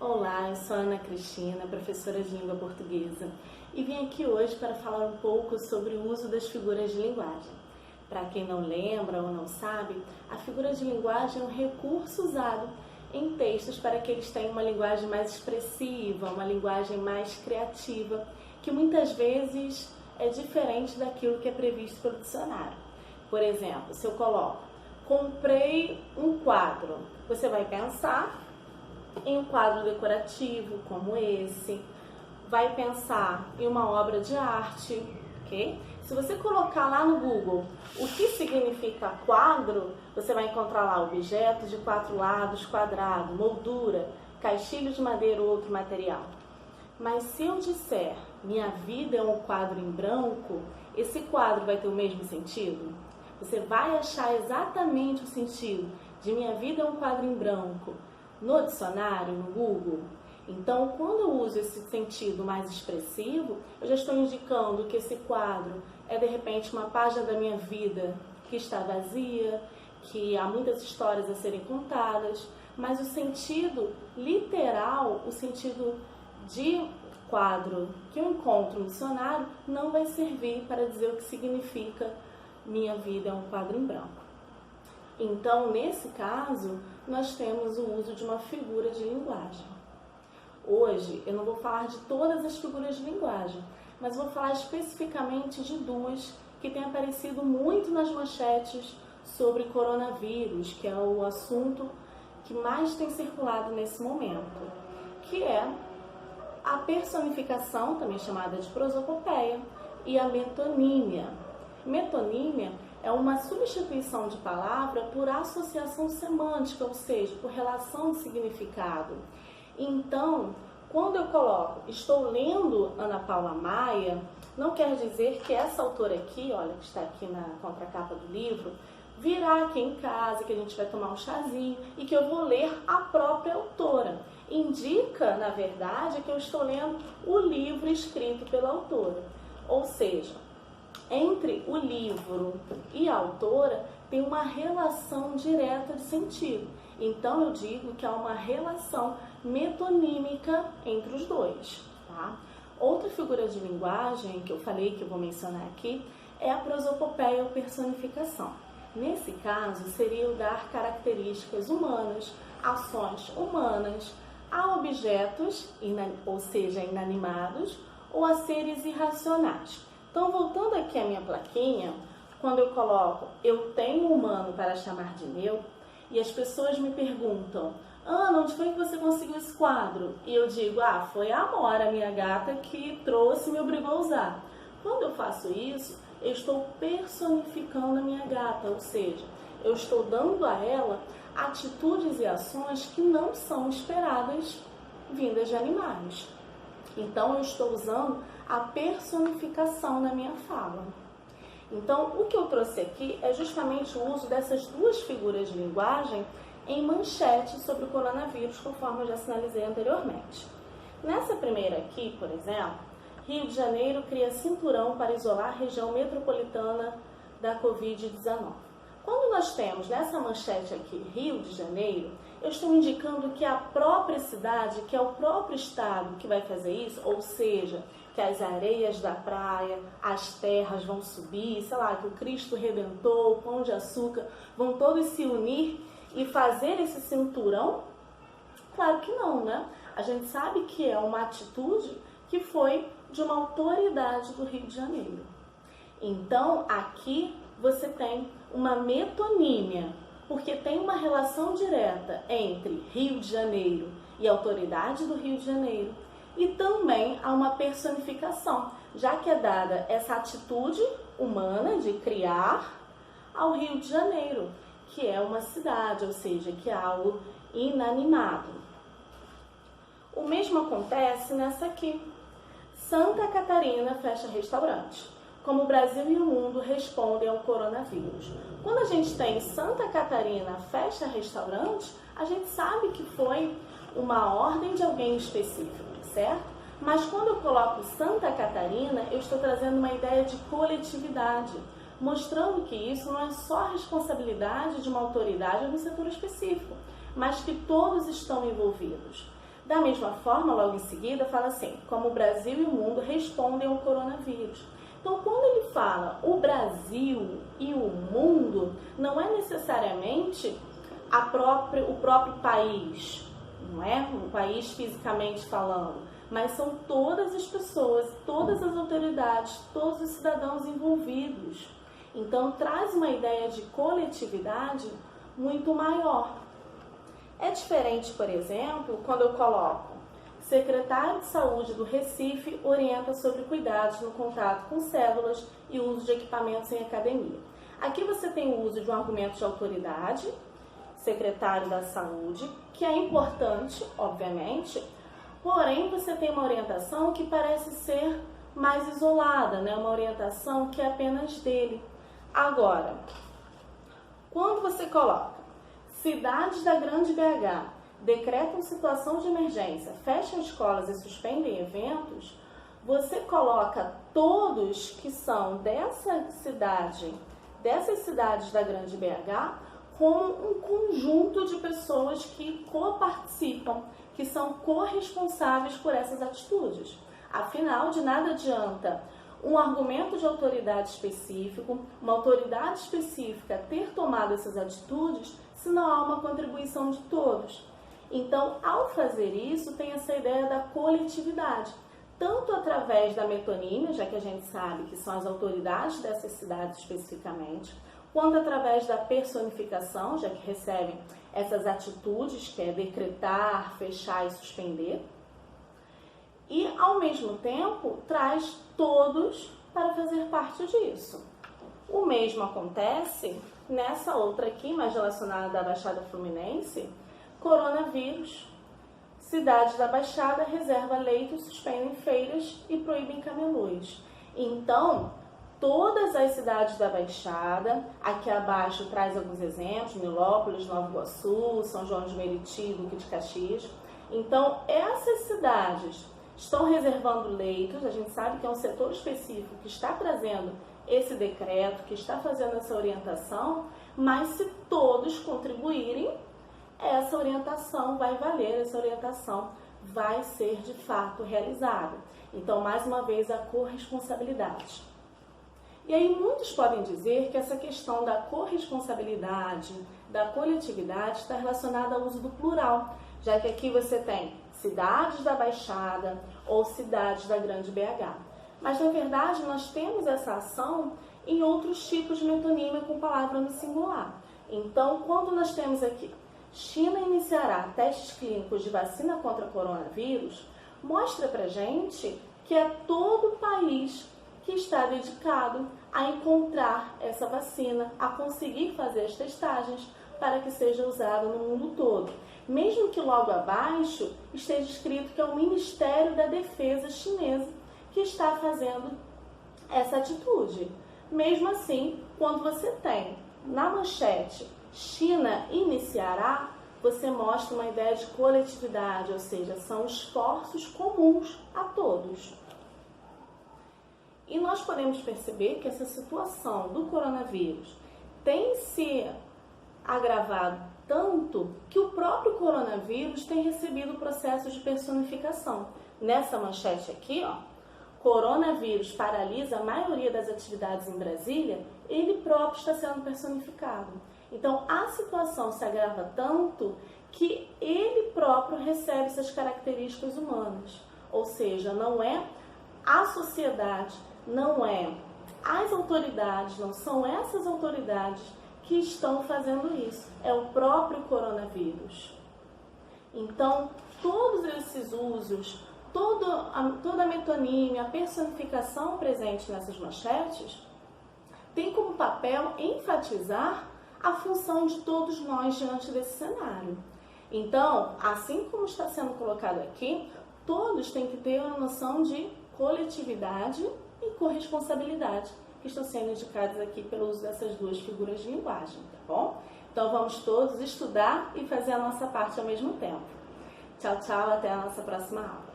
Olá, eu sou Ana Cristina, professora de língua portuguesa, e vim aqui hoje para falar um pouco sobre o uso das figuras de linguagem. Para quem não lembra ou não sabe, a figura de linguagem é um recurso usado em textos para que eles tenham uma linguagem mais expressiva, uma linguagem mais criativa, que muitas vezes é diferente daquilo que é previsto pelo dicionário. Por exemplo, se eu coloco, comprei um quadro, você vai pensar em um quadro decorativo como esse, vai pensar em uma obra de arte, ok? Se você colocar lá no Google o que significa quadro, você vai encontrar lá objetos de 4 lados, quadrado, moldura, caixilho de madeira ou outro material. Mas se eu disser, minha vida é um quadro em branco, esse quadro vai ter o mesmo sentido? Você vai achar exatamente o sentido de minha vida é um quadro em branco no dicionário, no Google? Então, quando eu uso esse sentido mais expressivo, eu já estou indicando que esse quadro é, de repente, uma página da minha vida que está vazia, que há muitas histórias a serem contadas, mas o sentido literal, o sentido de quadro que eu encontro no dicionário, não vai servir para dizer o que significa minha vida é um quadro em branco. Então, nesse caso, nós temos o uso de uma figura de linguagem. Hoje, eu não vou falar de todas as figuras de linguagem, mas vou falar especificamente de duas que têm aparecido muito nas manchetes sobre coronavírus, que é o assunto que mais tem circulado nesse momento, que é a personificação, também chamada de prosopopeia, e a metonímia. Metonímia é uma substituição de palavra por associação semântica, ou seja, por relação de significado. Então, quando eu coloco, estou lendo Ana Paula Maia, não quer dizer que essa autora aqui, olha, que está aqui na contracapa do livro, virá aqui em casa, que a gente vai tomar um chazinho e que eu vou ler a própria autora. Indica, na verdade, que eu estou lendo o livro escrito pela autora. Ou seja, entre o livro e a autora tem uma relação direta de sentido. Então eu digo que há uma relação metonímica entre os dois, tá? Outra figura de linguagem que eu falei que eu vou mencionar aqui é a prosopopeia ou personificação. Nesse caso, seria o dar características humanas, ações humanas, a objetos, ou seja, inanimados, ou a seres irracionais. Então, voltando aqui à minha plaquinha, quando eu coloco eu tenho um humano para chamar de meu, e as pessoas me perguntam, Ana, onde foi que você conseguiu esse quadro? E eu digo, foi a Amora, a minha gata, que trouxe e me obrigou a usar. Quando eu faço isso, eu estou personificando a minha gata, ou seja, eu estou dando a ela atitudes e ações que não são esperadas vindas de animais. Então, eu estou usando a personificação na minha fala. Então, o que eu trouxe aqui é justamente o uso dessas duas figuras de linguagem em manchete sobre o coronavírus, conforme eu já sinalizei anteriormente. Nessa primeira aqui, por exemplo, Rio de Janeiro cria cinturão para isolar a região metropolitana da Covid-19. Quando nós temos nessa manchete aqui, Rio de Janeiro, eu estou indicando que a própria cidade, que é o próprio estado que vai fazer isso, ou seja, que as areias da praia, as terras vão subir, sei lá, que o Cristo Redentor, o Pão de Açúcar, vão todos se unir e fazer esse cinturão? Claro que não, né? A gente sabe que é uma atitude que foi de uma autoridade do Rio de Janeiro. Então, aqui você tem uma metonímia, porque tem uma relação direta entre Rio de Janeiro e a autoridade do Rio de Janeiro, e também há uma personificação, já que é dada essa atitude humana de criar ao Rio de Janeiro, que é uma cidade, ou seja, que é algo inanimado. O mesmo acontece nessa aqui. Santa Catarina fecha restaurante. Como o Brasil e o mundo respondem ao coronavírus. Quando a gente tem Santa Catarina fecha restaurante, a gente sabe que foi uma ordem de alguém específico, certo? Mas quando eu coloco Santa Catarina, eu estou trazendo uma ideia de coletividade, mostrando que isso não é só responsabilidade de uma autoridade ou de um setor específico, mas que todos estão envolvidos. Da mesma forma, logo em seguida, fala assim, como o Brasil e o mundo respondem ao coronavírus. Então, quando ele fala o Brasil e o mundo, não é necessariamente o próprio país, não é? O país fisicamente falando, mas são todas as pessoas, todas as autoridades, todos os cidadãos envolvidos. Então, traz uma ideia de coletividade muito maior. É diferente, por exemplo, quando eu coloco secretário de saúde do Recife orienta sobre cuidados no contato com células e uso de equipamentos em academia. Aqui você tem o uso de um argumento de autoridade, secretário da saúde, que é importante, obviamente, porém você tem uma orientação que parece ser mais isolada, né? Uma orientação que é apenas dele. Agora, quando você coloca cidades da Grande BH decretam situação de emergência, fecham escolas e suspendem eventos, você coloca todos que são dessas cidades da Grande BH como um conjunto de pessoas que coparticipam, que são corresponsáveis por essas atitudes. Afinal, de nada adianta um argumento de autoridade específico, uma autoridade específica ter tomado essas atitudes, se não há uma contribuição de todos. Então, ao fazer isso, tem essa ideia da coletividade, tanto através da metonímia, já que a gente sabe que são as autoridades dessas cidades especificamente, quanto através da personificação, já que recebem essas atitudes, que é decretar, fechar e suspender, e, ao mesmo tempo, traz todos para fazer parte disso. O mesmo acontece nessa outra aqui, mais relacionada à Baixada Fluminense, coronavírus. Cidades da Baixada reserva leitos, suspendem feiras e proíbem camelôs. Então, todas as cidades da Baixada, aqui abaixo traz alguns exemplos, Nilópolis, Nova Iguaçu, São João de Meriti, Duque de Caxias. Então, essas cidades estão reservando leitos, a gente sabe que é um setor específico que está trazendo esse decreto, que está fazendo essa orientação, mas se todos contribuírem, essa orientação vai valer, essa orientação vai ser de fato realizada. Então, mais uma vez, a corresponsabilidade. E aí muitos podem dizer que essa questão da corresponsabilidade, da coletividade, está relacionada ao uso do plural, já que aqui você tem cidades da Baixada ou cidades da Grande BH. Mas, na verdade, nós temos essa ação em outros tipos de metonímia com palavra no singular. Então, quando nós temos aqui China iniciará testes clínicos de vacina contra coronavírus, mostra pra gente que é todo o país que está dedicado a encontrar essa vacina, a conseguir fazer as testagens para que seja usada no mundo todo. Mesmo que logo abaixo esteja escrito que é o Ministério da Defesa chinesa que está fazendo essa atitude. Mesmo assim, quando você tem na manchete China iniciará, você mostra uma ideia de coletividade, ou seja, são esforços comuns a todos. E nós podemos perceber que essa situação do coronavírus tem se agravado tanto que o próprio coronavírus tem recebido processos de personificação. Nessa manchete aqui, ó, coronavírus paralisa a maioria das atividades em Brasília, ele próprio está sendo personificado. Então, a situação se agrava tanto que ele próprio recebe essas características humanas. Ou seja, não é a sociedade, não é as autoridades, não são essas autoridades que estão fazendo isso. É o próprio coronavírus. Então, todos esses usos, toda a metonímia, a personificação presente nessas manchetes, tem como papel enfatizar a função de todos nós diante desse cenário. Então, assim como está sendo colocado aqui, todos têm que ter uma noção de coletividade e corresponsabilidade, que estão sendo indicados aqui pelo uso dessas duas figuras de linguagem, tá bom? Então, vamos todos estudar e fazer a nossa parte ao mesmo tempo. Tchau, tchau, até a nossa próxima aula.